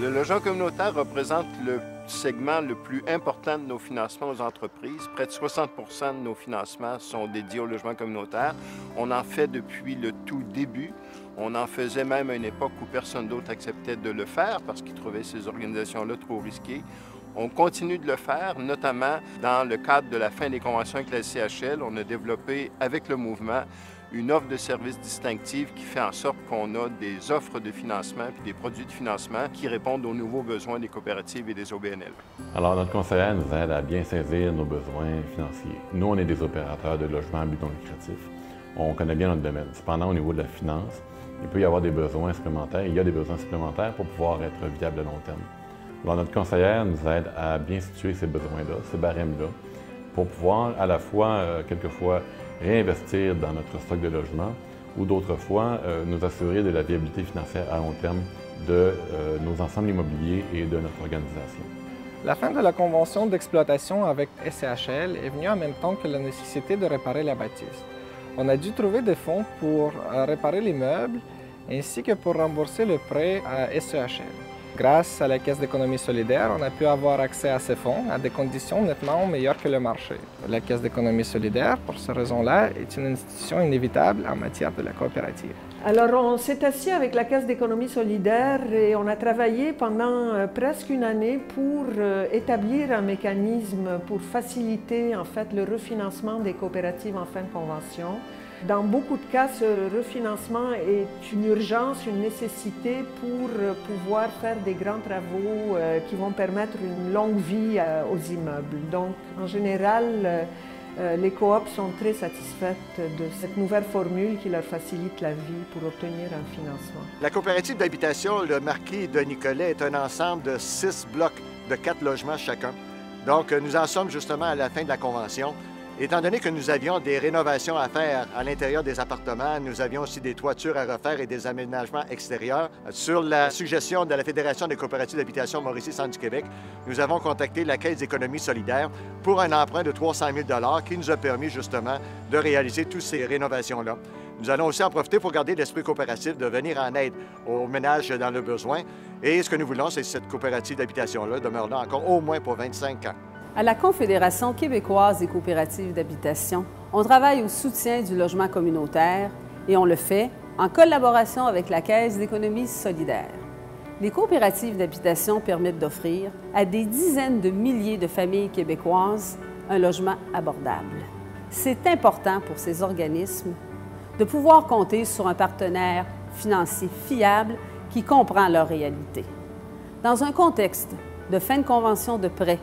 Le logement communautaire représente le segment le plus important de nos financements aux entreprises. Près de 60 de nos financements sont dédiés au logement communautaire. On en fait depuis le tout début. On en faisait même à une époque où personne d'autre acceptait de le faire parce qu'ils trouvaient ces organisations-là trop risquées. On continue de le faire, notamment dans le cadre de la fin des conventions avec la SCHL. On a développé avec le mouvement une offre de services distinctive qui fait en sorte qu'on a des offres de financement et des produits de financement qui répondent aux nouveaux besoins des coopératives et des OBNL. Alors, notre conseillère nous aide à bien saisir nos besoins financiers. Nous, on est des opérateurs de logement à but non lucratif. On connaît bien notre domaine. Cependant, au niveau de la finance, il peut y avoir des besoins supplémentaires. Il y a des besoins supplémentaires pour pouvoir être viable à long terme. Alors, notre conseillère nous aide à bien situer ces besoins-là, ces barèmes-là, pour pouvoir à la fois, quelquefois, réinvestir dans notre stock de logement ou d'autres fois, nous assurer de la viabilité financière à long terme de nos ensembles immobiliers et de notre organisation. La fin de la convention d'exploitation avec SCHL est venue en même temps que la nécessité de réparer la bâtisse. On a dû trouver des fonds pour réparer l'immeuble ainsi que pour rembourser le prêt à SCHL. Grâce à la Caisse d'économie solidaire, on a pu avoir accès à ces fonds à des conditions nettement meilleures que le marché. La Caisse d'économie solidaire, pour ces raisons-là, est une institution inévitable en matière de la coopérative. Alors, on s'est assis avec la Caisse d'économie solidaire et on a travaillé pendant presque une année pour établir un mécanisme pour faciliter en fait le refinancement des coopératives en fin de convention. Dans beaucoup de cas, ce refinancement est une urgence, une nécessité pour pouvoir faire des grands travaux qui vont permettre une longue vie aux immeubles. Donc, en général, les coops sont très satisfaites de cette nouvelle formule qui leur facilite la vie pour obtenir un financement. La coopérative d'habitation, le Marquis de Nicolet, est un ensemble de 6 blocs de 4 logements chacun. Donc, nous en sommes justement à la fin de la convention. Étant donné que nous avions des rénovations à faire à l'intérieur des appartements, nous avions aussi des toitures à refaire et des aménagements extérieurs. Sur la suggestion de la Fédération des coopératives d'habitation Mauricie-Centre du Québec, nous avons contacté la Caisse d'économie solidaire pour un emprunt de 300 000 $ qui nous a permis justement de réaliser toutes ces rénovations-là. Nous allons aussi en profiter pour garder l'esprit coopératif, de venir en aide aux ménages dans le besoin. Et ce que nous voulons, c'est que cette coopérative d'habitation-là demeure là encore au moins pour 25 ans. À la Confédération québécoise des coopératives d'habitation, on travaille au soutien du logement communautaire et on le fait en collaboration avec la Caisse d'économie solidaire. Les coopératives d'habitation permettent d'offrir à des dizaines de milliers de familles québécoises un logement abordable. C'est important pour ces organismes de pouvoir compter sur un partenaire financier fiable qui comprend leur réalité. Dans un contexte de fin de convention de prêt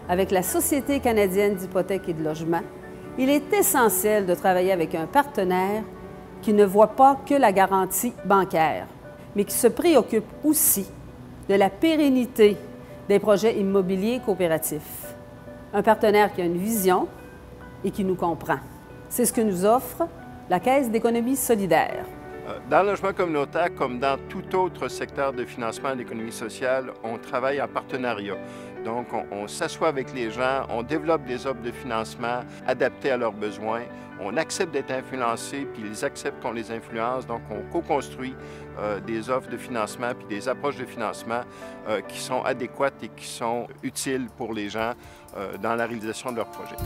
avec la Société canadienne d'hypothèques et de logement, il est essentiel de travailler avec un partenaire qui ne voit pas que la garantie bancaire, mais qui se préoccupe aussi de la pérennité des projets immobiliers coopératifs. Un partenaire qui a une vision et qui nous comprend. C'est ce que nous offre la Caisse d'économie solidaire. Dans le logement communautaire, comme dans tout autre secteur de financement de l'économie sociale, on travaille en partenariat. Donc, on s'assoit avec les gens, on développe des offres de financement adaptées à leurs besoins, on accepte d'être influencés, puis ils acceptent qu'on les influence. Donc, on co-construit des offres de financement puis des approches de financement qui sont adéquates et qui sont utiles pour les gens dans la réalisation de leurs projets.